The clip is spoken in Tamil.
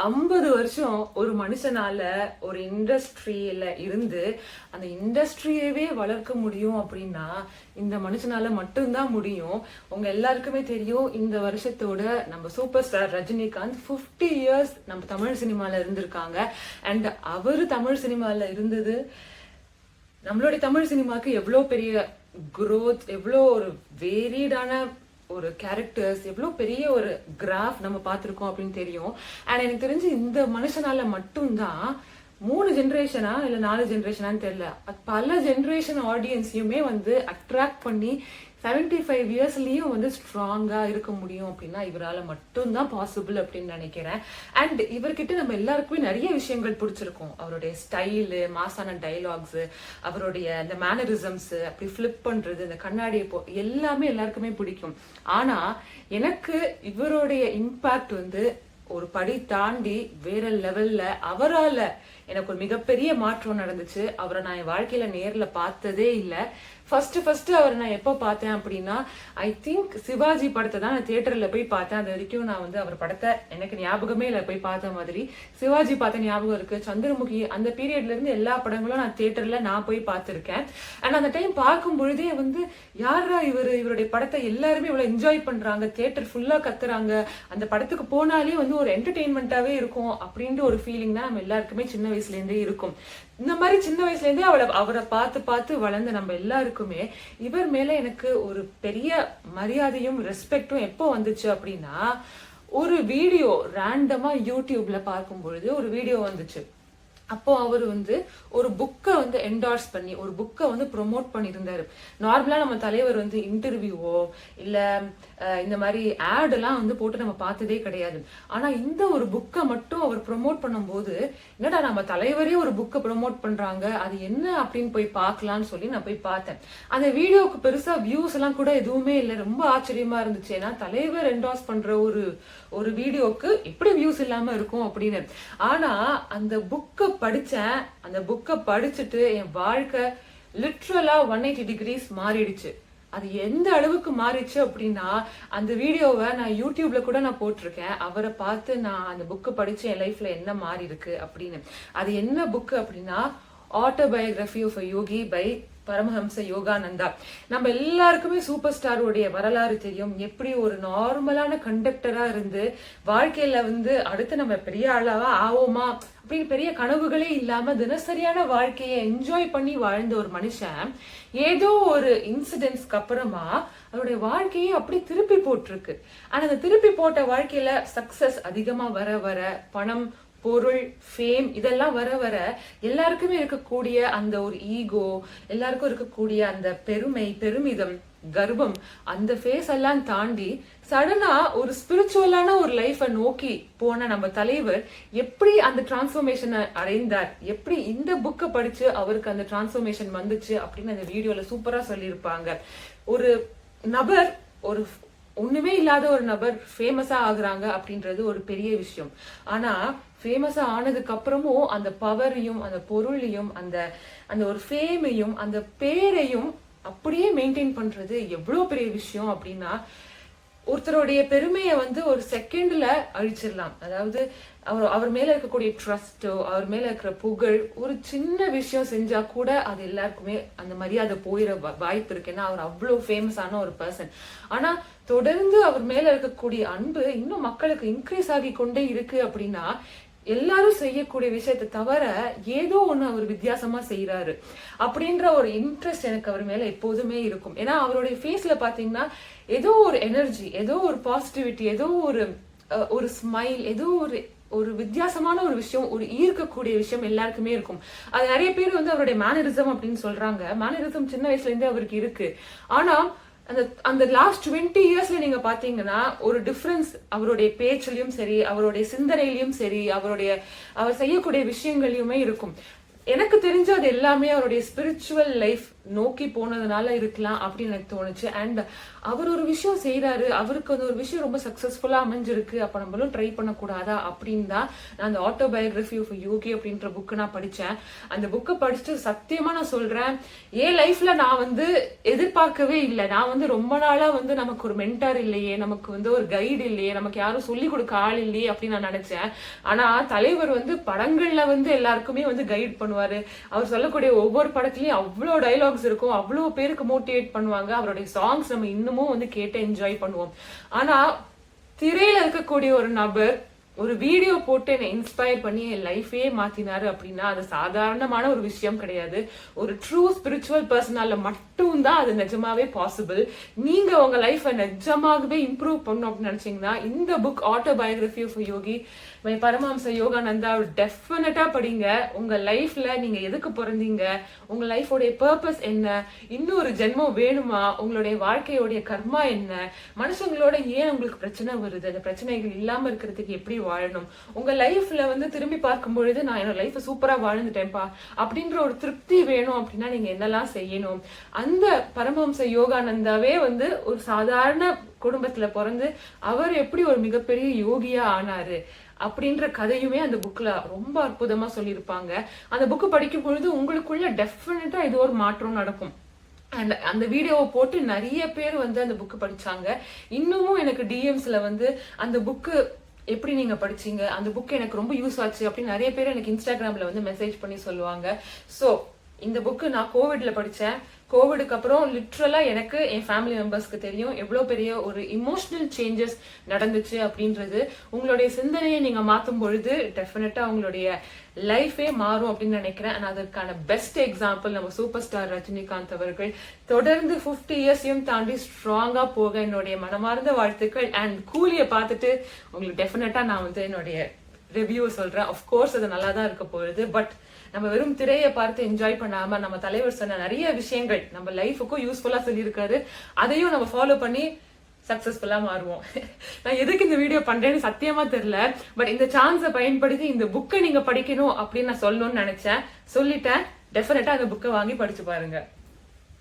50 வருஷம் ஒரு மனுஷனால ஒரு இண்டஸ்ட்ரியில இருந்து அந்த இண்டஸ்ட்ரியவே வளர்க்க முடியும் அப்படின்னா இந்த மனுஷனால மட்டும்தான் முடியும். உங்க எல்லாருக்குமே தெரியும், இந்த வருஷத்தோட நம்ம சூப்பர் ஸ்டார் ரஜினிகாந்த் 50 இயர்ஸ் நம்ம தமிழ் சினிமால இருந்திருக்காங்க. அண்ட் அவரு தமிழ் சினிமால இருந்தது நம்மளுடைய தமிழ் சினிமாக்கு எவ்வளவு பெரிய growth, எவ்வளோ ஒரு வேரியடான ஒரு கேரக்டர்ஸ், எவ்வளோ பெரிய ஒரு கிராஃப் நம்ம பார்த்துருக்கோம் அப்படின்னு தெரியும். அண்ட் எனக்கு தெரிஞ்சு இந்த மனுஷனால மட்டும்தான் 3 ஜென்ரேஷனா இல்ல 4 ஜென்ரேஷனான்னு தெரியல, பல ஜென்ரேஷன் ஆடியன்ஸையுமே வந்து அட்ராக்ட் பண்ணி 75 இயர்ஸ்லயும் வந்து ஸ்ட்ராங்கா இருக்க முடியும் அப்படின்னா இவரால மட்டும்தான் பாசிபிள் அப்படின்னு நினைக்கிறேன். அண்ட் இவர்கிட்ட நம்ம எல்லாருக்குமே நிறைய விஷயங்கள் பிடிச்சிருக்கும். அவருடைய ஸ்டைலு, மாசான டைலாக்ஸ், அவருடைய அந்த மேனரிசம்ஸ், அப்படி ஃபிளிப் பண்றது, இந்த கண்ணாடியை எல்லாமே எல்லாருக்குமே பிடிக்கும். ஆனா எனக்கு இவருடைய இம்பாக்ட் வந்து ஒரு படி தாண்டி வேற லெவல்ல அவரால எனக்கு ஒரு மிகப்பெரிய மாற்றம் நடந்துச்சு. அவரை நான் என் வாழ்க்கையில நேர்ல பார்த்ததே இல்லை. ஃபர்ஸ்ட் அவரை நான் எப்போ பார்த்தேன் அப்படின்னா, ஐ திங்க் சிவாஜி படத்தை தான் நான் தியேட்டர்ல போய் பார்த்தேன். அது வரைக்கும் நான் வந்து அவர் படத்தை எனக்கு ஞாபகமே இல்லை. போய் பார்த்த மாதிரி சிவாஜி பார்த்த ஞாபகம் இருக்கு, சந்திரமுகி, அந்த பீரியட்ல இருந்து எல்லா படங்களும் நான் தியேட்டர்ல நான் போய் பார்த்திருக்கேன். அண்ட் அந்த டைம் பார்க்கும் பொழுதே வந்து யாரா இவருடைய படத்தை எல்லாருமே இவ்வளவு என்ஜாய் பண்றாங்க, தியேட்டர் ஃபுல்லா கத்துறாங்க, அந்த படத்துக்கு போனாலே வந்து ஒரு என்டர்டெயின்மெண்டாவே இருக்கும் அப்படின்ற ஒரு ஃபீலிங் தான் நம்ம எல்லாருக்குமே சின்ன வயசுல இருந்தே இருக்கும். இந்த மாதிரி சின்ன வயசுல இருந்தே அவரை பார்த்து பார்த்து வளர்ந்த நம்ம எல்லாருக்குமே இவர் மேல எனக்கு ஒரு பெரிய மரியாதையும் ரெஸ்பெக்டும் எப்போ வந்துச்சு அப்படின்னா, ஒரு வீடியோ ரேண்டமா யூடியூப்ல பார்க்கும் பொழுது ஒரு வீடியோ வந்துச்சு. அப்போ அவர் வந்து ஒரு புக்கை வந்து என்டார்ஸ் பண்ணி ஒரு புக்கை வந்து ப்ரொமோட் பண்ணியிருந்தாரு. நார்மலா நம்ம தலைவர் வந்து இன்டர்வியூவோ இல்ல இந்த மாதிரி ஆட் எல்லாம் வந்து போட்டு நம்ம பார்த்ததே கிடையாது. ஆனா இந்த ஒரு புக்கை மட்டும் அவர் ப்ரொமோட் பண்ணும்போது, என்னடா நம்ம தலைவரே ஒரு புக்கை ப்ரொமோட் பண்றாங்க, அது என்ன அப்படின்னு போய் பார்க்கலாம்னு சொல்லி நான் போய் பார்த்தேன். அந்த வீடியோவுக்கு பெருசா வியூஸ் எல்லாம் கூட எதுவுமே இல்லை. ரொம்ப ஆச்சரியமா இருந்துச்சு. ஏன்னா தலைவர் என்டார்ஸ் பண்ற ஒரு வீடியோக்கு எப்படி வியூஸ் இல்லாம இருக்கும் அப்படின்னு. ஆனா அந்த புக்கை படிச்சேன். அந்த புக்கை படிச்சுட்டு என் வாழ்க்கை லிட்ரலா 180 டிகிரிஸ் மாறிடுச்சு. அது எந்த அளவுக்கு மாறிச்சு அப்படின்னா, அந்த வீடியோவை நான் யூடியூப்ல கூட நான் போட்டிருக்கேன். அவரை பார்த்து நான் அந்த புக்கை படிச்சு என் லைஃப்ல என்ன மாறி இருக்கு அப்படின்னு. அது என்ன புக்கு அப்படின்னா, autobiography of a yogi by Paramahansa Yogananda. நம்ம எல்லாருக்குமே சூப்பர் ஸ்டாருடைய வரலாறு தெரியும். எப்படி ஒரு நார்மலான கண்டக்டரா இருந்து வாழ்க்கையில வந்து அடுத்து நம்ம பெரிய ஆளாவா ஆவோமா அப்படின்னு பெரிய கனவுகளே இல்லாம தினசரியான வாழ்க்கையை என்ஜாய் பண்ணி வாழ்ந்த ஒரு மனுஷன் ஏதோ ஒரு இன்சிடென்ட்ஸ்க்கு அப்புறமா அவருடைய வாழ்க்கையை அப்படி திருப்பி போட்டிருக்கு. ஆனா அந்த திருப்பி போட்ட வாழ்க்கையில சக்சஸ் அதிகமா வர வர, பணம், பொருள், ஃபேம் இதெல்லாம் வர வர எல்லாருக்குமே இருக்கக்கூடிய அந்த ஒரு ஈகோ, எல்லாருக்கும் இருக்கக்கூடிய அந்த பெருமை, பெருமிதம், கர்வம், அந்த ஃபேஸ் எல்லாம் தாண்டி சடனா ஒரு ஸ்பிரிச்சுவலான ஒரு லைஃபை நோக்கி போன நம்ம தலைவர் எப்படி அந்த டிரான்ஸ்ஃபர்மேஷனை அடைந்தார், எப்படி இந்த புக்கை படிச்சு அவருக்கு அந்த டிரான்ஸ்ஃபர்மேஷன் வந்துச்சு அப்படின்னு அந்த வீடியோல சூப்பரா சொல்லியிருப்பாங்க. ஒரு நபர், ஒரு ஒண்ணுமே இல்லாத ஒரு நபர் ஃபேமஸா ஆகுறாங்க அப்படின்றது ஒரு பெரிய விஷயம். ஆனா ஃபேமஸா ஆனதுக்கு அப்புறமும் அந்த பவரையும் அந்த பொருளையும் அந்த ஒரு ஃபேமையும் அந்த பேரையும் அப்படியே மெயின்டைன் பண்றது எவ்வளவு பெரிய விஷயம் அப்படின்னா, ஒருத்தருடைய பெருமையை வந்து ஒரு செகண்ட்ல அழிச்சிடலாம். அதாவது அவர் மேல இருக்கக்கூடிய ட்ரஸ்டோ, அவர் மேல இருக்கிற புகழ், ஒரு சின்ன விஷயம் செஞ்சா கூட அது எல்லாருக்குமே அந்த மரியாதை போயிட வாய்ப்பு இருக்கு. ஏன்னா அவர் அவ்வளவு ஃபேமஸான ஒரு பர்சன். ஆனா தொடர்ந்து அவர் மேல இருக்கக்கூடிய அன்பு இன்னும் மக்களுக்கு இன்க்ரீஸ் ஆகி கொண்டே இருக்கு அப்படின்னா, எல்லாரும் செய்யக்கூடிய விஷயத்தை தவிர ஏதோ ஒண்ணு அவர் வித்தியாசமா செய்யறாரு அப்படின்ற ஒரு இன்ட்ரெஸ்ட் எனக்கு அவர் மேல எப்போதுமே இருக்கும். ஏன்னா அவருடைய ஃபேஸ்ல பாத்தீங்கன்னா ஏதோ ஒரு எனர்ஜி, ஏதோ ஒரு பாசிட்டிவிட்டி, ஏதோ ஒரு ஸ்மைல், ஏதோ ஒரு வித்தியாசமான ஒரு விஷயம், ஒரு ஈர்க்கக்கூடிய விஷயம் எல்லாருக்குமே இருக்கும். அது நிறைய பேர் வந்து அவருடைய மேனரிசம் அப்படின்னு சொல்றாங்க. மேனரிசம் சின்ன வயசுல இருந்தே அவருக்கு இருக்கு. ஆனா அந்த லாஸ்ட் 20 இயர்ஸ்ல நீங்க பாத்தீங்கன்னா ஒரு டிஃபரன்ஸ் அவருடைய பேச்சிலையும் சரி, அவருடைய சிந்தனையிலையும் சரி, அவர் செய்யக்கூடிய விஷயங்களையுமே இருக்கும். எனக்கு தெரிஞ்ச அது எல்லாமே அவருடைய ஸ்பிரிச்சுவல் லைஃப் நோக்கி போனதுனால இருக்கலாம் அப்படின்னு எனக்கு தோணுச்சு. அண்ட் அவர் ஒரு விஷயம் செய்யறாரு, அவருக்கு அந்த ஒரு விஷயம் ரொம்ப சக்சஸ்ஃபுல்லா அமைஞ்சிருக்கு, அப்ப நம்மளும் ட்ரை பண்ணக்கூடாதா அப்படின்னு தான் நான் அந்த ஆட்டோபயோகிராஃபி ஆஃப் யோகி அப்படின்ற புக்கு நான் படிச்சேன். அந்த புக்கை படிச்சுட்டு சத்தியமா நான் சொல்றேன், என் லைஃப்ல நான் எதிர்பார்க்கவே இல்லை. நான் ரொம்ப நாளா நமக்கு ஒரு மென்டார் இல்லையே, நமக்கு ஒரு கைடு இல்லையே, நமக்கு யாரும் சொல்லி கொடுக்க ஆள் இல்லையே அப்படின்னு நான் நினைச்சேன். ஆனா தலைவர் படங்கள்ல எல்லாருக்குமே கைட் பண்ணுவாரு. அவர் சொல்லக்கூடிய ஒவ்வொரு படத்துலயும் அவ்வளவு டைலாக்ஸ் இருக்கும், அவ்வளவு பேருக்கு மோட்டிவேட் பண்ணுவாங்க. அவருடைய சாங்ஸ் நம்ம இன்னமும் கேட்டு என்ஜாய் பண்ணுவோம். ஆனா திரையில இருக்கக்கூடிய ஒரு நபர் ஒரு வீடியோ போட்டு என்னை இன்ஸ்பயர் பண்ணி என் லைஃபே மாத்தினாரு அப்படின்னா அது சாதாரணமான ஒரு விஷயம் கிடையாது. ஒரு ட்ரூ ஸ்பிரிச்சுவல் பர்சனால மட்டும் தான் அது நிஜமாவே பாசிபிள். நீங்க உங்க லைஃபை நிஜமாகவே இம்ப்ரூவ் பண்ணணும் அப்படின்னு நினைச்சீங்கன்னா இந்த book autobiography of yogi by Paramahansa Yogananda definitely படிங்க. உங்க லைஃப்ல நீங்க எதுக்கு பிறந்தீங்க, உங்க லைஃபோடைய பர்பஸ் என்ன, இன்னொரு ஜென்மம் வேணுமா, உங்களுடைய வாழ்க்கையோடைய கர்மா என்ன, மனுஷங்களோட ஏன் உங்களுக்கு பிரச்சனை வருது, அந்த பிரச்சனைகள் இல்லாம இருக்கிறதுக்கு எப்படி வாழணும், உங்க லைஃப்ல திரும்பி பார்க்கும் பொழுது நான் என்னோட லைஃப் சூப்பரா வாழ்ந்துட்டேன்ப்பா அப்படின்ற ஒரு திருப்தி வேணும் அப்படின்னா நீங்க என்னெல்லாம் செய்யணும். அந்த பரமஹம்ச யோகானந்தாவே ஒரு சாதாரண குடும்பத்துல பிறந்து அவர் எப்படி ஒரு மிகப்பெரிய யோகியா ஆனாரு அப்படின்ற கதையுமே அந்த புக்ல ரொம்ப அற்புதமா சொல்லியிருப்பாங்க. அந்த புக்கு படிக்கும் பொழுது உங்களுக்குள்ள டெஃபினட்டா இது ஒரு மாற்றம் நடக்கும். அண்ட் அந்த வீடியோவை போட்டு நிறைய பேர் அந்த புக்கு படிச்சாங்க. இன்னமும் எனக்கு டிஎம்ஸ்ல அந்த புக்கு எப்படி நீங்க படிச்சீங்க, அந்த புக் எனக்கு ரொம்ப யூஸ் ஆச்சு அப்படின்னு நிறைய பேர் எனக்கு இன்ஸ்டாகிராம்ல மெசேஜ் பண்ணி சொல்லுவாங்க. சோ இந்த புக்கு நான் கோவிட்ல படிச்சேன். கோவிடுக்கு அப்புறம் லிட்ரலா எனக்கு என் ஃபேமிலி மெம்பர்ஸ்க்கு தெரியும் எவ்வளவு பெரிய ஒரு இமோஷனல் சேஞ்சஸ் நடந்துச்சு அப்படின்றது. உங்களுடைய சிந்தனையை நீங்க மாத்தும் பொழுது டெஃபினட்டா உங்களுடைய லைஃபே மாறும் அப்படின்னு நினைக்கிறேன். அதற்கான பெஸ்ட் எக்ஸாம்பிள் நம்ம சூப்பர் ஸ்டார் ரஜினிகாந்த் அவர்கள். தொடர்ந்து 50 இயர்ஸையும் தாண்டி ஸ்ட்ராங்கா போக என்னுடைய மனமார்ந்த வாழ்த்துக்கள். அண்ட் கூலியை பார்த்துட்டு உங்களுக்கு டெஃபினட்டா நான் என்னுடைய ரிவ்யூ சொல்றேன். அஃப்கோர்ஸ் அது நல்லா தான் இருக்க போகுது. பட் நம்ம வெறும் திரையை பார்த்து என்ஜாய் பண்ணாம நம்ம தலைவர் சொன்ன நிறைய விஷயங்கள் நம்ம லைஃபுக்கும் யூஸ்ஃபுல்லா சொல்லியிருக்காரு, அதையும் நம்ம ஃபாலோ பண்ணி சக்சஸ்ஃபுல்லா மாறுவோம். நான் எதுக்கு இந்த வீடியோ பண்றேன்னு சத்தியமா தெரியல. பட் இந்த சான்ஸை பயன்படுத்தி இந்த புக்கை நீங்க படிக்கணும் அப்படின்னு நான் சொல்லணும்னு நினைச்சேன். சொல்லிட்டேன். டெஃபினட்டா அந்த புக்கை வாங்கி படிச்சு பாருங்க.